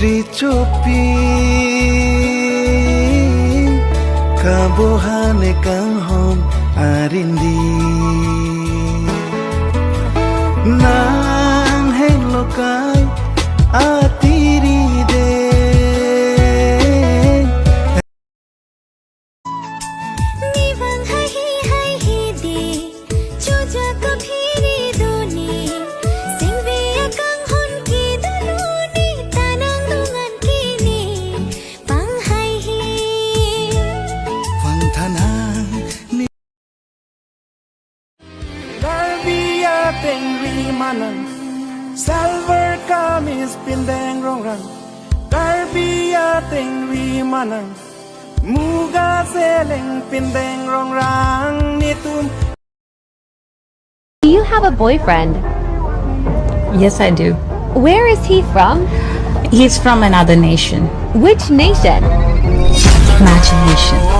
ricopi kabohane kang hom arindi nang hello kai atiri de निवंग hai hi de choja kabhiri doni singve akang hon ki duluni tanang dungan kini pang hai hi Wang tanang ni Karbi ating rimanang Silver kamis pindeng rongrang Karbi ating rimanang Muga seleng pindeng rongrang nitum. Do you have a boyfriend? Yes, I do. Where is he from? He's from another nation. Which nation? Imagination.